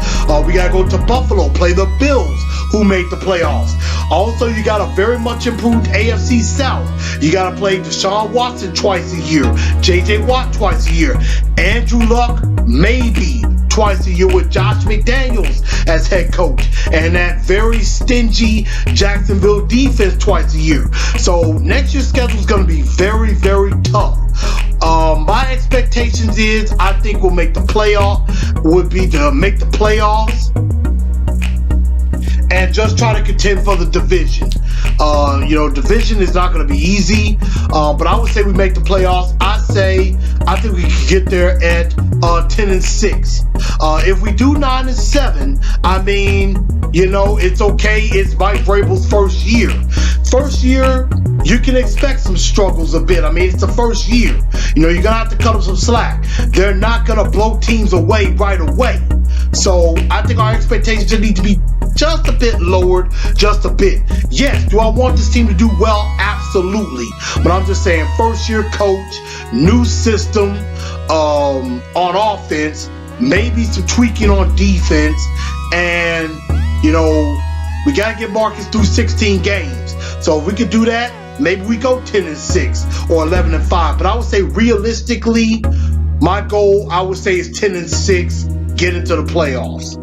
We got to go to Buffalo, play the Bills, who made the playoffs. Also, you got a very much improved AFC South. You got to play Deshaun Watson twice a year, J.J. Watt twice a year, Andrew Luck maybe twice a year with Josh McDaniels as head coach, and that very stingy Jacksonville defense twice a year. So next year's schedule is going to be very, very tough. My expectations is I think we'll make the playoff, would be to make the playoffs and just try to contend for the division. You know, division is not going to be easy, but I would say we make the playoffs. I think we can get there at 10-6. If we do 9-7, I mean, you know, it's okay. It's Mike Vrabel's first year. First year, you can expect some struggles a bit. I mean, it's the first year. You know, you're going to have to cut them some slack. They're not going to blow teams away right away. So I think our expectations need to be just a bit lowered, just a bit. Yes, do I want this team to do well? Absolutely. But I'm just saying, first year coach, new system on offense, maybe some tweaking on defense, and, you know, We got to get Marcus through 16 games. So if we could do that, maybe we go 10-6 or 11-5. But I would say realistically, my goal, I would say, is 10-6, get into the playoffs.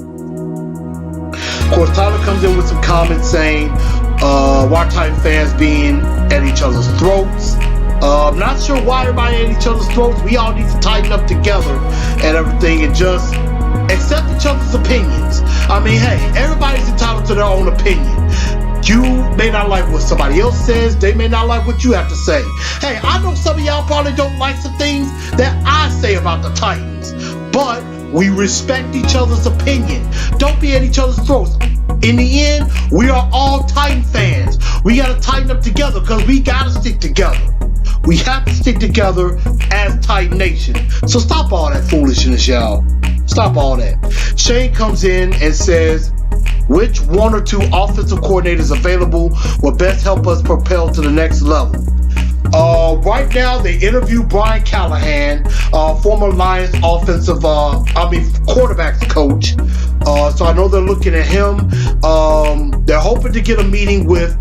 Of course, Tyler comes in with some comments saying, why Titan fans being at each other's throats. I'm not sure why everybody at each other's throats. We all need to tighten up together and everything and just accept each other's opinions. I mean, hey, everybody's entitled to their own opinion. You may not like what somebody else says. They may not like what you have to say. Hey, I know some of y'all probably don't like some things that I say about the Titans, but we respect each other's opinion. Don't be at each other's throats. In the end, we are all Titan fans. We got to tighten up together because we got to stick together. We have to stick together as Titan Nation. So stop all that foolishness, y'all. Stop all that. Shane comes in and says, which one or two offensive coordinators available will best help us propel to the next level? Right now, they interviewed Brian Callahan, former Lions quarterbacks coach. So I know they're looking at him. They're hoping to get a meeting with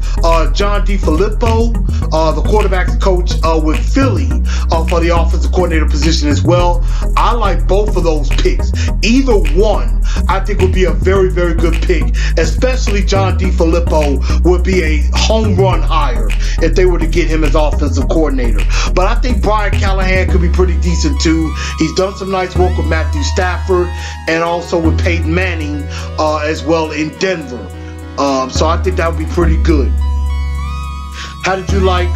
John DeFilippo, the quarterbacks coach with Philly, for the offensive coordinator position as well. I like both of those picks. Either one, I think would be a very, very good pick. Especially John DeFilippo would be a home run hire if they were to get him as offensive coordinator. But I think Brian Callahan could be pretty decent too. He's done some nice work with Matthew Stafford and also with Peyton Manning as well in Denver. So I think that would be pretty good. How did you like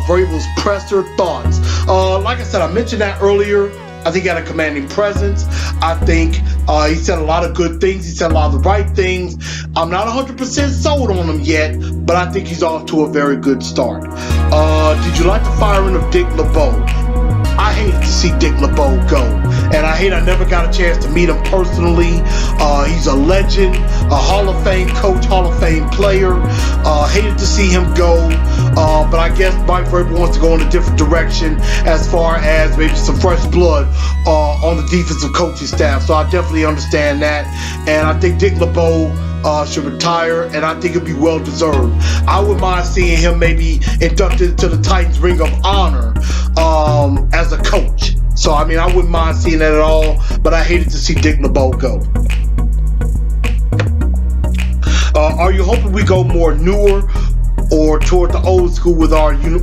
Vrabel's presser? Thoughts? Like I said, I mentioned that earlier. I think he had a commanding presence. I think he said a lot of good things. He said a lot of the right things. I'm not 100% sold on him yet, but I think he's off to a very good start. Did you like the firing of Dick LeBeau? I hated to see Dick LeBeau go, and I never got a chance to meet him personally. He's a legend, a Hall of Fame coach, Hall of Fame player. Hated to see him go, but I guess Mike Vrabel wants to go in a different direction as far as maybe some fresh blood on the defensive coaching staff. So I definitely understand that, and I think Dick LeBeau should retire, and I think it'd be well deserved. I wouldn't mind seeing him maybe inducted into the Titans Ring of Honor as a coach. So I mean, I wouldn't mind seeing that at all, but I hated to see Dick LeBeau go. Are you hoping we go more newer or toward the old school with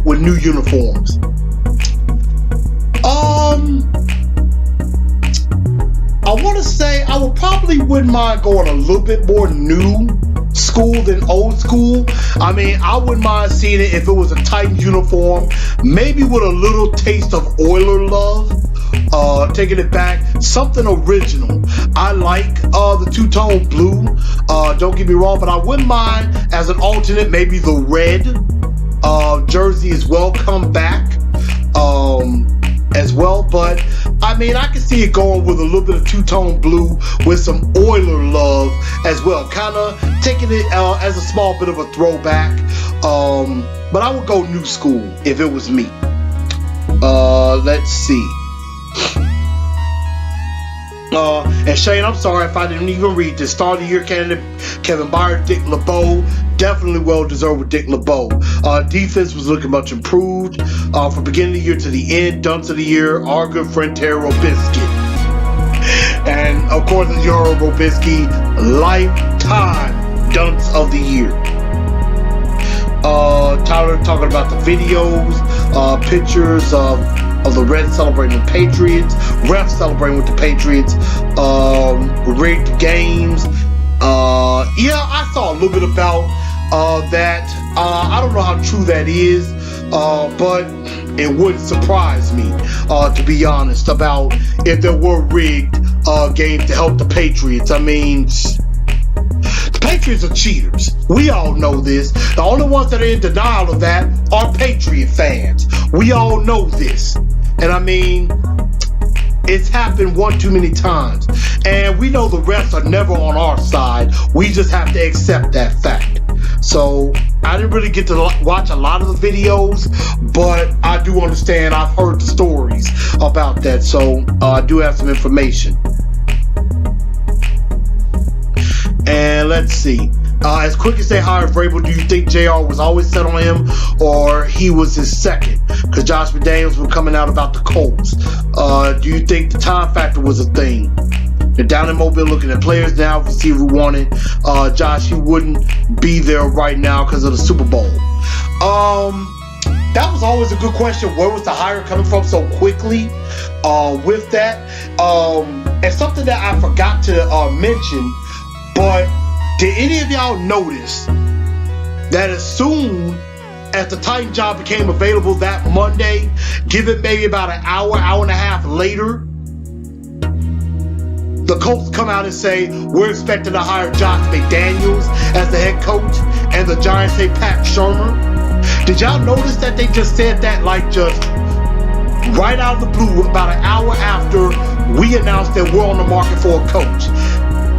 with new uniforms? I want to say I wouldn't mind going a little bit more new school than old school. I mean, I wouldn't mind seeing it if it was a Titans uniform, maybe with a little taste of Oiler love. Taking it back, something original. I like the two-tone blue. Don't get me wrong, but I wouldn't mind as an alternate, maybe the red jersey as well come back as well. But I mean, I can see it going with a little bit of two-tone blue with some Oiler love as well, kind of taking it as a small bit of a throwback. But I would go new school if it was me. Let's see. And Shane, I'm sorry if I didn't even read this. Start of the year candidate Kevin Byard, Dick LeBeau, definitely well deserved with Dick LeBeau. Defense was looking much improved from beginning of the year to the end. Dunce of the year, our good friend Terry Robisky, and of course it's your Robisky lifetime Dunce of the year. Tyler talking about the videos, pictures of the Reds celebrating the Patriots, refs celebrating with the Patriots, rigged games. Yeah, I saw a little bit about that. I don't know how true that is, but it wouldn't surprise me, to be honest, about if there were rigged games to help the Patriots. I mean, the Patriots are cheaters. We all know this. The only ones that are in denial of that are Patriot fans. We all know this. And I mean, it's happened one too many times. And we know the refs are never on our side. We just have to accept that fact. So I didn't really get to watch a lot of the videos, but I do understand. I've heard the stories about that. So I do have some information. And let's see. As quick as they hired Vrabel, do you think JR was always set on him, or he was his second? Because Josh McDaniels was coming out about the Colts. Do you think the time factor was a thing? They're down in Mobile looking at players now. If you see who wanted Josh, he wouldn't be there right now because of the Super Bowl. That was always a good question. Where was the hire coming from so quickly? With that, and something that I forgot to mention, but did any of y'all notice that as soon as the Titan job became available that Monday, give it maybe about an hour and a half later, the Colts come out and say, we're expecting to hire Josh McDaniels as the head coach, and the Giants say Pat Shermer? Did y'all notice that they just said that like just right out of the blue about an hour after we announced that we're on the market for a coach?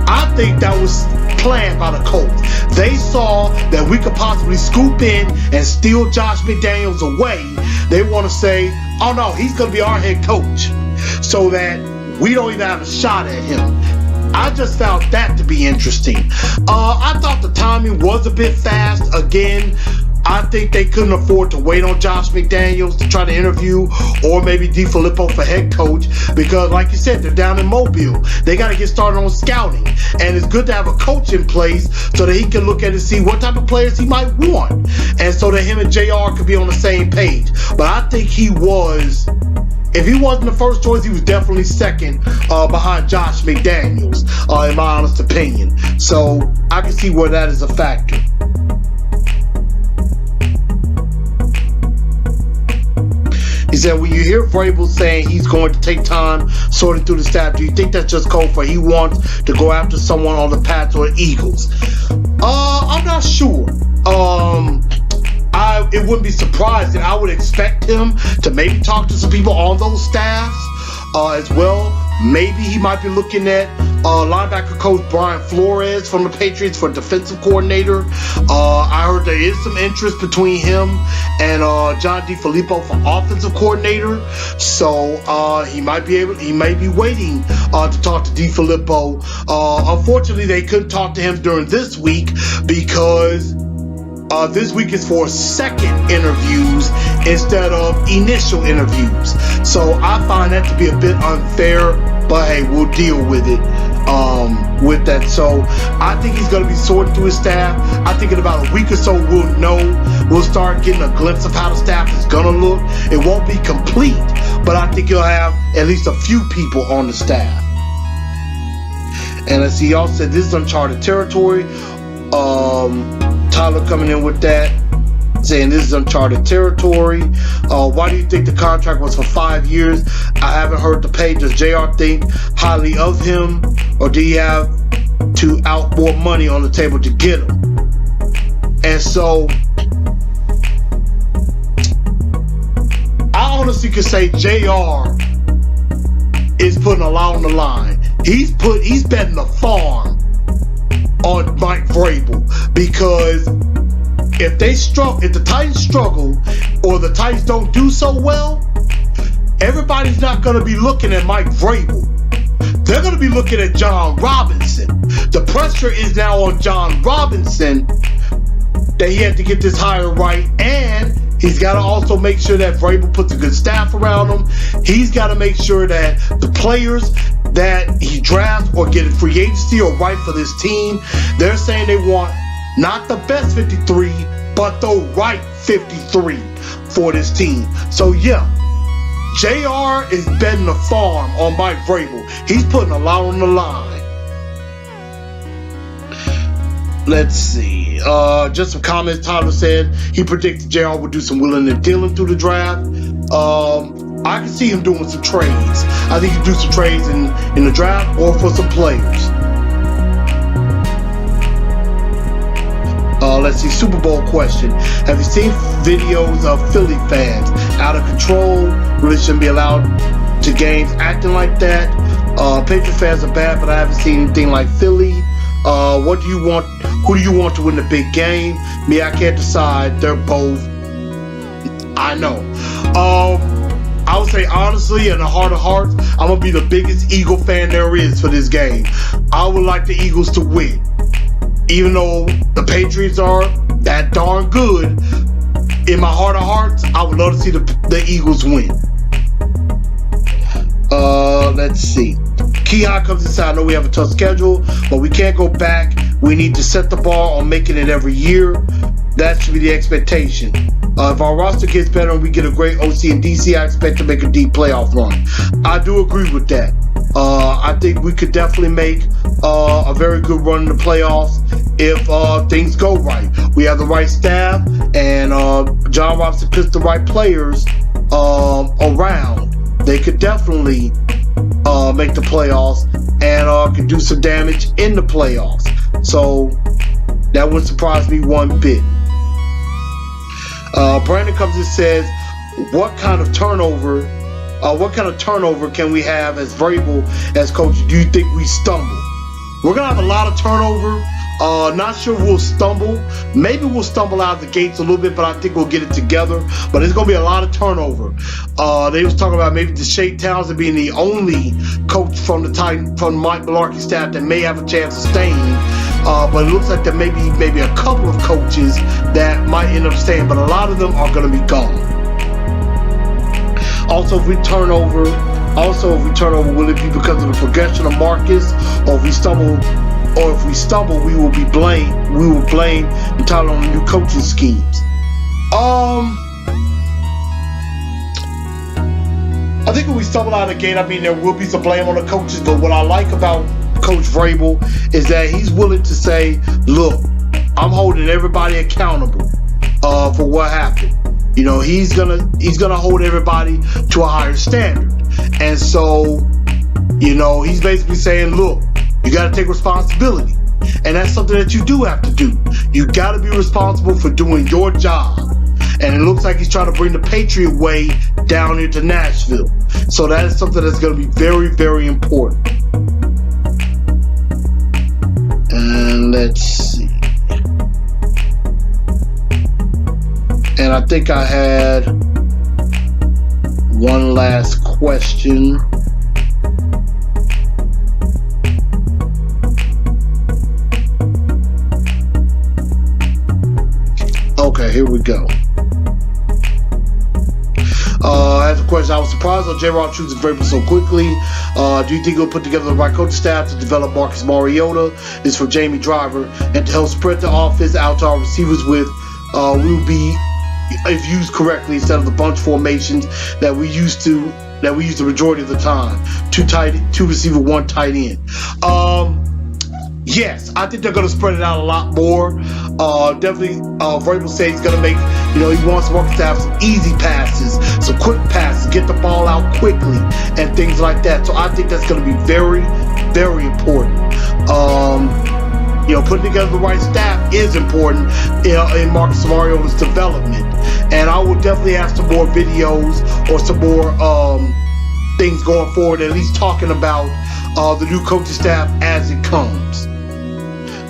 I think that was planned by the Colts. They saw that we could possibly scoop in and steal Josh McDaniels away. They want to say, oh no, he's going to be our head coach, so that we don't even have a shot at him. I just found that to be interesting. I thought the timing was a bit fast. Again, I think they couldn't afford to wait on Josh McDaniels to try to interview, or maybe DeFilippo for head coach, because like you said, they're down in Mobile. They got to get started on scouting, and it's good to have a coach in place so that he can look at and see what type of players he might want, and so that him and JR could be on the same page. But I think he was, if he wasn't the first choice, he was definitely second behind Josh McDaniels, in my honest opinion. So I can see where that is a factor. He said, when you hear Vrabel saying he's going to take time sorting through the staff, do you think that's just code for he wants to go after someone on the Pats or the Eagles? I'm not sure. It wouldn't be surprising. I would expect him to maybe talk to some people on those staffs as well. Maybe he might be looking at linebacker coach Brian Flores from the Patriots for defensive coordinator. I heard there is some interest between him and John DeFilippo for offensive coordinator. So he may be waiting to talk to DeFilippo. Unfortunately, they couldn't talk to him during this week because this week is for second interviews instead of initial interviews. So I find that to be a bit unfair, but hey, we'll deal with it with that. So I think he's going to be sorting through his staff. I think in about a week or so we'll know. We'll start getting a glimpse of how the staff is going to look. It won't be complete, but I think he'll have at least a few people on the staff. And let's see, y'all said this is uncharted territory. Tyler coming in with that, saying this is uncharted territory. Why do you think the contract was for 5 years? I haven't heard the pay. Does JR think highly of him, or do you have to out more money on the table to get him? And so I honestly could say JR is putting a lot on the line. He's betting the farm on Mike Vrabel, because if the Titans struggle or the Titans don't do so well, everybody's not going to be looking at Mike Vrabel. They're going to be looking at John Robinson. The pressure is now on John Robinson that he had to get this hire right, and he's got to also make sure that Vrabel puts a good staff around him. He's got to make sure that the players that he drafts or get free agency or right for this team, they're saying they want not the best 53, but the right 53 for this team. So yeah, JR is betting the farm on Mike Vrabel. He's putting a lot on the line. Let's see. Just some comments. Tyler said he predicted JR would do some wheeling and dealing through the draft. I can see him doing some trades. I think he'd do some trades in the draft or for some players. Let's see, Super Bowl question. Have you seen videos of Philly fans out of control, really shouldn't be allowed to games, acting like that? Patriot fans are bad, but I haven't seen anything like Philly. What do you want? Who do you want to win the big game? Me, I can't decide. They're both. I know. I would say honestly, in the heart of hearts, I'm going to be the biggest Eagle fan there is for this game. I would like the Eagles to win. even though the Patriots are that darn good, in my heart of hearts, I would love to see the Eagles win. Let's see. Keon comes inside. I know we have a tough schedule, but we can't go back. We need to set the bar on making it every year. That should be the expectation. If our roster gets better and we get a great OC and DC, I expect to make a deep playoff run. I do agree with that. I think we could definitely make a very good run in the playoffs if things go right. We have the right staff, and John Robinson puts the right players around. They could definitely make the playoffs and can do some damage in the playoffs. So that wouldn't surprise me one bit. Brandon comes and says, what kind of turnover can we have as Vrabel as coach? Do you think we stumble? We're going to have a lot of turnover. Not sure we'll stumble. Maybe we'll stumble out of the gates a little bit, but I think we'll get it together. But it's going to be a lot of turnover. They was talking about maybe Deshae Townsend being the only coach from the Mike Mularkey staff that may have a chance of staying. But it looks like there may be maybe a couple of coaches that might end up staying, but a lot of them are going to be gone. Also, if we turn over, will it be because of the progression of Marcus, or if we stumble, we will blame entirely on the new coaching schemes. I think if we stumble out of the gate, I mean, there will be some blame on the coaches, but what I like about Coach Vrabel is that he's willing to say, look, I'm holding everybody accountable for what happened. You know, he's gonna hold everybody to a higher standard. And so, you know, he's basically saying, look, you got to take responsibility. And that's something that you do have to do. You got to be responsible for doing your job. And it looks like he's trying to bring the Patriot way down into Nashville. So that is something that's going to be very, very important. And let's see. And I think I had one last question. Okay, here we go. I have a question. I was surprised on J-Rob choosing Vrabel so quickly. Do you think he'll put together the right coaching staff to develop Marcus Mariota? This is for Jamie Driver, and to help spread the offense out to our receivers with will be, if used correctly, instead of the bunch formations that we used the majority of the time. Two receiver, one tight end. Yes, I think they're going to spread it out a lot more. Definitely, Vrabel says he's going to make, he wants Marcus to have some easy passes, some quick passes, get the ball out quickly, and things like that. So I think that's going to be very, very important. Putting together the right staff is important in Marcus Mariota's development. And I will definitely have some more videos or some more things going forward, at least talking about the new coaching staff as it comes.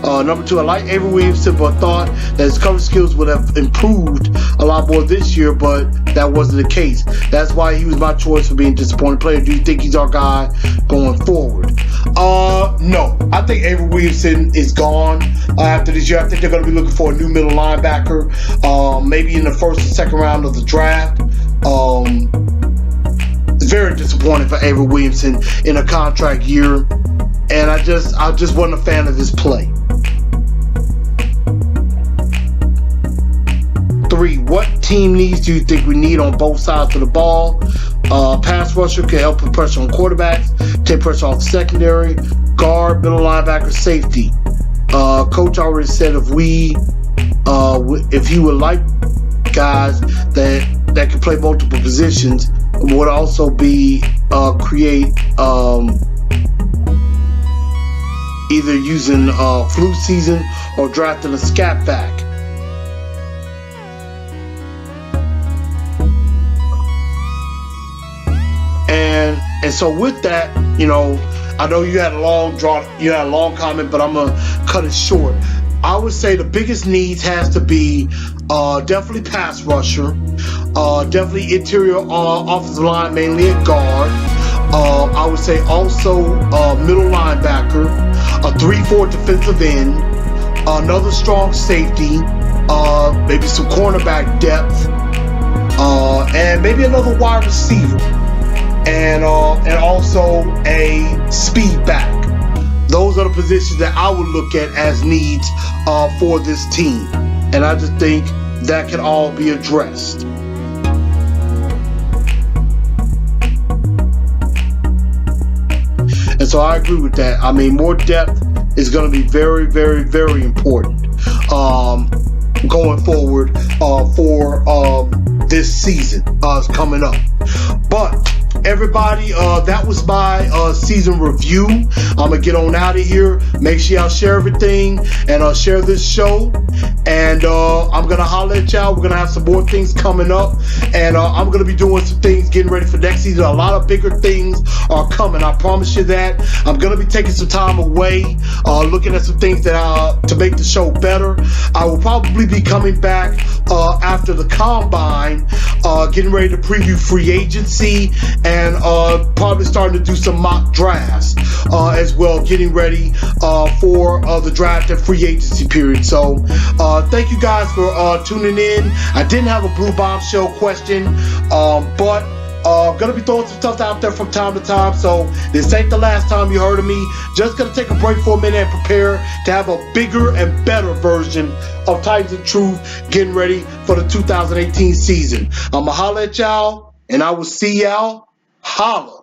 Number 2, I like Avery Williamson, but thought that his coverage skills would have improved a lot more this year, but that wasn't the case. That's why he was my choice for being a disappointed player. Do you think he's our guy going forward? No. I think Avery Williamson is gone after this year. I think they're going to be looking for a new middle linebacker, maybe in the first or second round of the draft. It's very disappointing for Avery Williamson in a contract year, and I just wasn't a fan of his play. 3, what team needs do you think we need on both sides of the ball? Pass rusher can help put pressure on quarterbacks, take pressure off the secondary, guard, middle linebacker, safety. Coach already said if he would like guys that can play multiple positions, would also be create either using flu season or drafting a scat back. And so with that, I know you had a long comment, but I'm gonna cut it short. I would say the biggest needs has to be definitely pass rusher, definitely interior offensive line, mainly at guard. I would say also middle linebacker, a 3-4 defensive end, another strong safety, maybe some cornerback depth, and maybe another wide receiver, and also a speed back. Those are the positions that I would look at as needs for this team, and I just think that can all be addressed. And so I agree with that. I mean, more depth is going to be very, very, very important going forward for this season coming up. But everybody, that was my season review. I'm going to get on out of here. Make sure y'all share everything and share this show. And I'm going to holler at y'all. We're going to have some more things coming up. And I'm going to be doing some things, getting ready for next season. A lot of bigger things are coming. I promise you that. I'm going to be taking some time away, looking at some things that to make the show better. I will probably be coming back after the combine, getting ready to preview free agency, and probably starting to do some mock drafts as well, getting ready for the draft and free agency period. So thank you guys for tuning in. I didn't have a Blue Bombshell question, but I'm going to be throwing some stuff out there from time to time, so this ain't the last time you heard of me. Just going to take a break for a minute and prepare to have a bigger and better version of Titans and Truth, getting ready for the 2018 season. I'm going to holler at y'all, and I will see y'all. Holla.